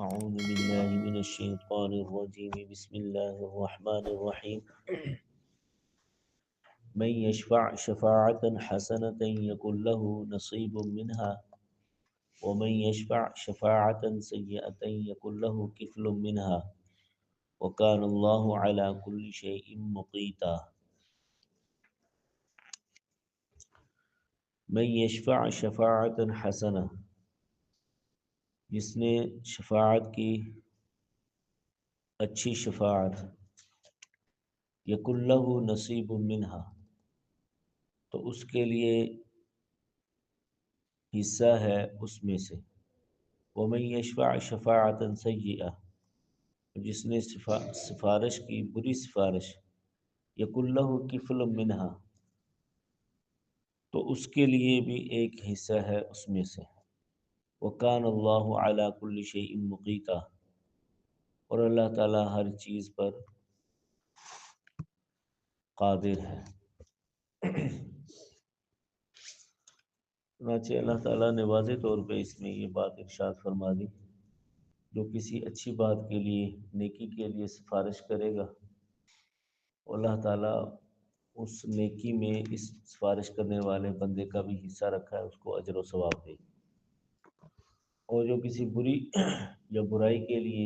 أعوذ بالله من الشيطان الرجيم بسم الله الرحمن الرحيم من يشفع شفاعة حسنة يكن له نصيب منها ومن يشفع شفاعة سيئة يكن له كفل منها وكان الله على كل شيء مقيتا من يشفع شفاعة حسنة جس نے شفاعت کی اچھی شفاعت یکن لہ نصیب منہا تو اس کے لیے حصہ ہے اس میں سے ومن یشفع شفاعتا سیئہ جس نے سفارش کی بری سفارش یکن لہ کفل منہا تو اس کے لیے بھی ایک حصہ ہے اس میں سے وکان اللہ علی کل شیء مقیتا اور اللہ تعالی ہر چیز پر قادر ہے۔ چنانچہ اللہ تعالیٰ نے واضح طور پہ اس میں یہ بات ارشاد فرما دی، جو کسی اچھی بات کے لیے نیکی کے لیے سفارش کرے گا اللہ تعالیٰ اس نیکی میں اس سفارش کرنے والے بندے کا بھی حصہ رکھا ہے، اس کو اجر و ثواب دے گا۔ اور جو کسی بری یا برائی کے لیے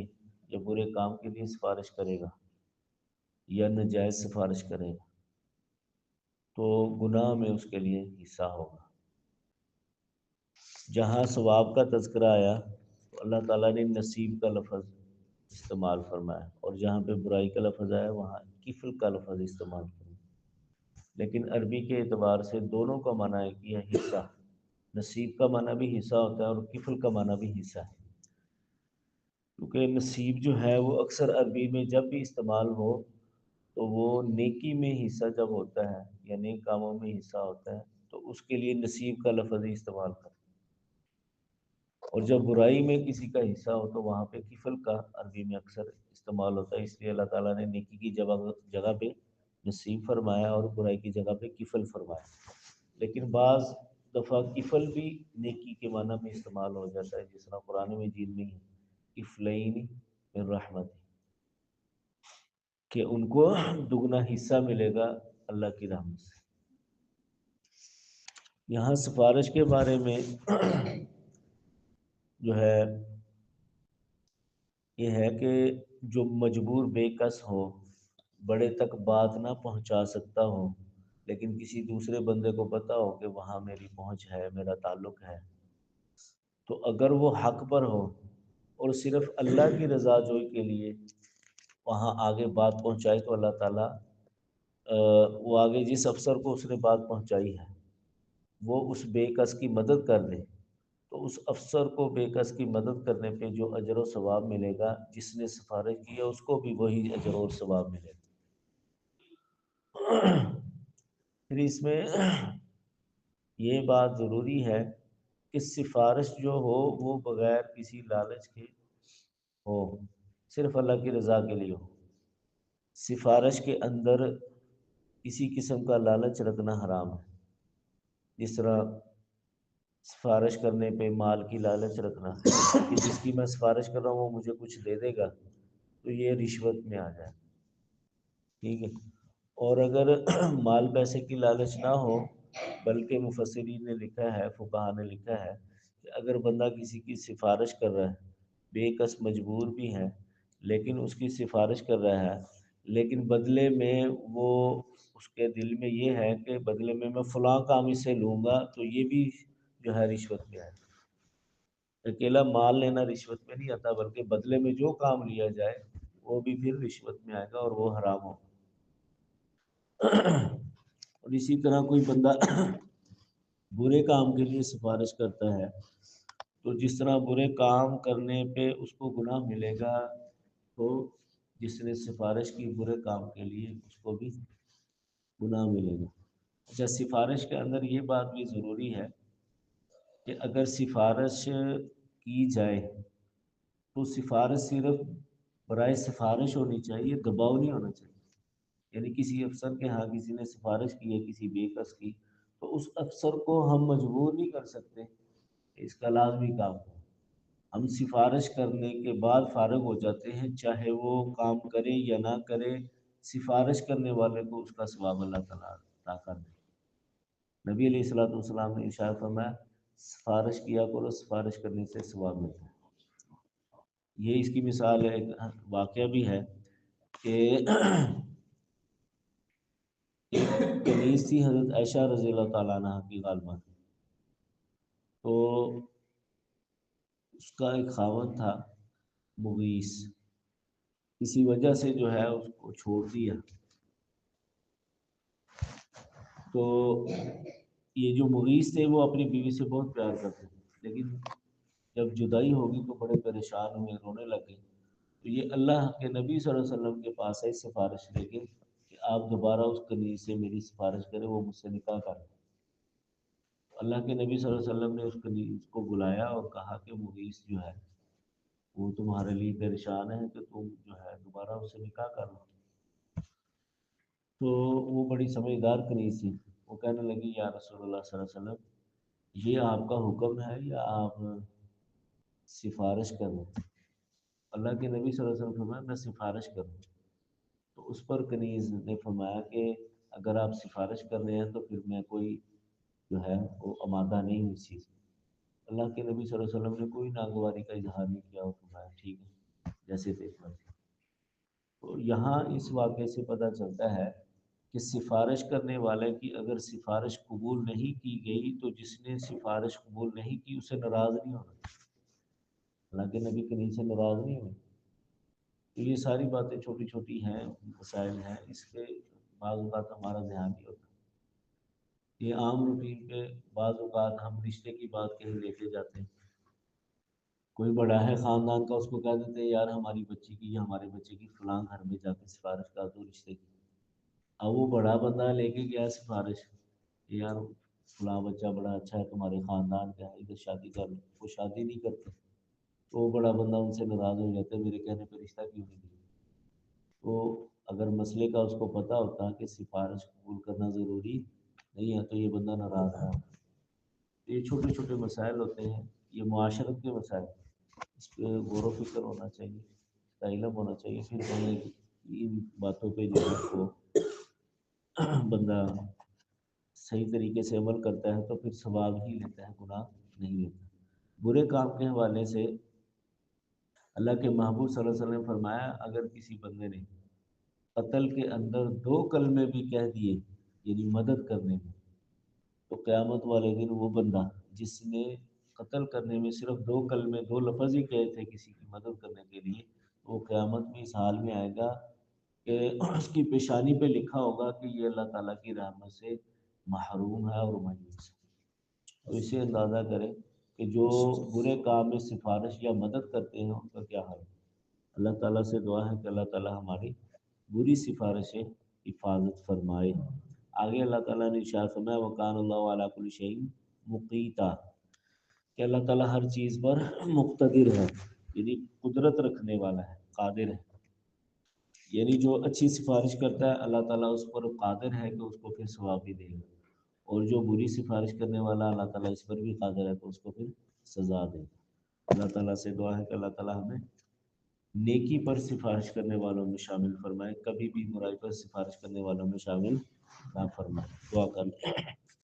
یا برے کام کے لیے سفارش کرے گا یا ناجائز سفارش کرے گا تو گناہ میں اس کے لیے حصہ ہوگا۔ جہاں ثواب کا تذکرہ آیا تو اللہ تعالیٰ نے نصیب کا لفظ استعمال فرمایا، اور جہاں پہ برائی کا لفظ آیا وہاں کفل کا لفظ استعمال فرمایا، لیکن عربی کے اعتبار سے دونوں کا معنی ہے کہ یہ حصہ، نصیب کا معنی بھی حصہ ہوتا ہے اور کفل کا معنی بھی حصہ ہے، کیونکہ نصیب جو ہے وہ اکثر عربی میں جب بھی استعمال ہو تو وہ نیکی میں حصہ جب ہوتا ہے یا نیک کاموں میں حصہ ہوتا ہے تو اس کے لیے نصیب کا لفظ ہی استعمال کرتا ہے، اور جب برائی میں کسی کا حصہ ہو تو وہاں پہ کفل کا عربی میں اکثر استعمال ہوتا ہے، اس لیے اللہ تعالیٰ نے نیکی کی جگہ پہ نصیب فرمایا اور برائی کی جگہ پہ کفل فرمایا۔ لیکن بعض دفعہ کفل بھی نیکی کے معنی میں استعمال ہو جاتا ہے، جس طرح قرآن مجید میں ہے کفلین من رحمت، کہ ان کو دگنا حصہ ملے گا اللہ کی رحمت سے۔ یہاں سفارش کے بارے میں جو ہے یہ ہے کہ جو مجبور بے کس ہو، بڑے تک بات نہ پہنچا سکتا ہو، لیکن کسی دوسرے بندے کو پتہ ہو کہ وہاں میری پہنچ ہے، میرا تعلق ہے، تو اگر وہ حق پر ہو اور صرف اللہ کی رضا جوئی کے لیے وہاں آگے بات پہنچائے تو اللہ تعالیٰ وہ آگے جس افسر کو اس نے بات پہنچائی ہے وہ اس بے کس کی مدد کر دے تو اس افسر کو بے کس کی مدد کرنے پہ جو اجر و ثواب ملے گا، جس نے سفارش کی ہے اس کو بھی وہی اجر و ثواب ملے گا۔ پھر اس میں یہ بات ضروری ہے کہ سفارش جو ہو وہ بغیر کسی لالچ کے ہو، صرف اللہ کی رضا کے لیے ہو۔ سفارش کے اندر کسی قسم کا لالچ رکھنا حرام ہے، جس طرح سفارش کرنے پہ مال کی لالچ رکھنا کہ جس کی میں سفارش کر رہا ہوں وہ مجھے کچھ دے دے گا تو یہ رشوت میں آ جائے، ٹھیک ہے۔ اور اگر مال پیسے کی لالچ نہ ہو، بلکہ مفسرین نے لکھا ہے، فقہا نے لکھا ہے کہ اگر بندہ کسی کی سفارش کر رہا ہے، بے کس مجبور بھی ہے لیکن اس کی سفارش کر رہا ہے، لیکن بدلے میں وہ اس کے دل میں یہ ہے کہ بدلے میں فلاں کام اس سے لوں گا، تو یہ بھی جو ہے رشوت میں ہے۔ اکیلا مال لینا رشوت میں نہیں آتا، بلکہ بدلے میں جو کام لیا جائے وہ بھی پھر رشوت میں آئے گا اور وہ حرام ہوگا۔ اور اسی طرح کوئی بندہ برے کام کے لیے سفارش کرتا ہے تو جس طرح برے کام کرنے پہ اس کو گناہ ملے گا، تو جس نے سفارش کی برے کام کے لیے اس کو بھی گناہ ملے گا۔ اچھا، سفارش کے اندر یہ بات بھی ضروری ہے کہ اگر سفارش کی جائے تو سفارش صرف برائے سفارش ہونی چاہیے، دباؤ نہیں ہونا چاہیے۔ یعنی کسی افسر کے ہاں کسی نے سفارش کی ہے کسی بے کس کی، تو اس افسر کو ہم مجبور نہیں کر سکتے کہ اس کا لازمی کام ہو، ہم سفارش کرنے کے بعد فارغ ہو جاتے ہیں، چاہے وہ کام کرے یا نہ کرے، سفارش کرنے والے کو اس کا ثواب اللہ تعالیٰ عطا کر دے۔ نبی علیہ الصلوۃ والسلام نے ارشاد فرمایا سفارش کیا کرو، سفارش کرنے سے ثواب ملتا ہے۔ یہ اس کی مثال ہے، ایک واقعہ بھی ہے کہ ایک کنیز تھی حضرت عائشہ رضی اللہ تعالیٰ عنہ کی غالباً، تو اس کا ایک خاوند تھا مغیث، کسی وجہ سے جو ہے اس کو چھوڑ دیا۔ تو یہ جو مغیث تھے وہ اپنی بیوی سے بہت پیار کرتے تھے، لیکن جب جدائی ہوگی تو بڑے پریشان ہوئے، رونے لگے۔ تو یہ اللہ کے نبی صلی اللہ علیہ وسلم کے پاس ہے سفارش لے کے کہ آپ دوبارہ اس کنیز سے میری سفارش کریں، وہ مجھ سے نکاح کر لیں۔ اللہ کے نبی صلی اللہ علیہ وسلم نے اس کنیز کو بلایا اور کہا کہ مغیث جو ہے وہ تمہارے لیے پریشان ہے کہ تم جو ہے دوبارہ اس سے نکاح کر لو۔ تو وہ بڑی سمجھدار کنیز تھی، وہ کہنے لگی یا رسول اللہ صلی اللہ علیہ وسلم یہ آپ کا حکم ہے یا آپ سفارش کریں؟ اللہ کے نبی صلی اللہ علیہ وسلم فرمایا میں سفارش کروں۔ تو اس پر کنیز نے فرمایا کہ اگر آپ سفارش کر رہے ہیں تو پھر میں کوئی جو ہے وہ آمادہ نہیں ہوں اس چیز۔ اللہ کے نبی صلی اللہ علیہ وسلم نے کوئی ناگواری کا اظہار نہیں کیا اور فرمایا ٹھیک ہے جیسے دیکھ لیں۔ تو یہاں اس واقعے سے پتہ چلتا ہے کہ سفارش کرنے والے کی اگر سفارش قبول نہیں کی گئی تو جس نے سفارش قبول نہیں کی اسے ناراض نہیں ہونا، اللہ کے نبی کنیز سے ناراض نہیں ہوئے۔ تو یہ ساری باتیں چھوٹی چھوٹی ہیں، مسائل ہیں، اس پہ بعض اوقات ہمارا دھیان نہیں ہوتا۔ یہ عام روٹین پہ بعض اوقات ہم رشتے کی بات کہیں لے کے جاتے ہیں، کوئی بڑا ہے خاندان کا، اس کو کہہ دیتے ہیں یار ہماری بچی کی یا ہمارے بچے کی فلاں گھر میں جا کے سفارش کر دو رشتے کی۔ اب وہ بڑا بندہ لے کے گیا سفارش، یار فلاں بچہ بڑا اچھا ہے تمہارے خاندان کا ہے، ادھر شادی کر لو۔ وہ شادی نہیں کرتے تو وہ بڑا بندہ ان سے ناراض ہو جاتا ہے، میرے کہنے پہ رشتہ کیوں نہیں دیا۔ تو اگر مسئلے کا اس کو پتہ ہوتا کہ سفارش قبول کرنا ضروری نہیں ہے تو یہ بندہ ناراض نہ ہوتا۔ یہ چھوٹے چھوٹے مسائل ہوتے ہیں، یہ معاشرت کے مسائل، اس پہ غور و فکر ہونا چاہیے، اس کا علم ہونا چاہیے، پھر ہمیں ان باتوں پہ جو ہے وہ بندہ صحیح طریقے سے عمل کرتا ہے تو پھر ثواب ہی لیتا ہے، گناہ نہیں لیتا۔ برے کام کے حوالے سے اللہ کے محبوب صلی اللہ علیہ وسلم نے فرمایا اگر کسی بندے نے قتل کے اندر 2 کلمے بھی کہہ دیے یعنی مدد کرنے میں، تو قیامت والے دن وہ بندہ جس نے قتل کرنے میں صرف 2 کلمے 2 لفظ ہی کہے تھے کسی کی مدد کرنے کے لیے، تو وہ قیامت میں اس حال میں آئے گا کہ اس کی پیشانی پہ لکھا ہوگا کہ یہ اللہ تعالیٰ کی رحمت سے محروم ہے اور مایوس ہے۔ تو اسے اندازہ کریں کہ جو برے کام میں سفارش یا مدد کرتے ہیں ان کا کیا حال ہے۔ اللہ تعالیٰ سے دعا ہے کہ اللہ تعالیٰ ہماری بری سفارش سے حفاظت فرمائے۔ آگے اللہ تعالیٰ نے ارشاد فرمایا وَكَانَ اللَّهُ عَلَىٰ كُلِّ شَيْءٍ مُقِیتًا، کہ اللہ تعالیٰ ہر چیز پر مقتدر ہے، یعنی قدرت رکھنے والا ہے، قادر ہے۔ یعنی جو اچھی سفارش کرتا ہے اللہ تعالیٰ اس پر قادر ہے کہ اس کو پھر ثواب بھی دے گا، اور جو بری سفارش کرنے والا اللہ تعالیٰ اس پر بھی قادر ہے تو اس کو پھر سزا دے گا۔ اللہ تعالیٰ سے دعا ہے کہ اللہ تعالیٰ ہمیں نیکی پر سفارش کرنے والوں میں شامل فرمائے، کبھی بھی برائی پر سفارش کرنے والوں میں شامل نہ فرمائے۔ دعا کریں۔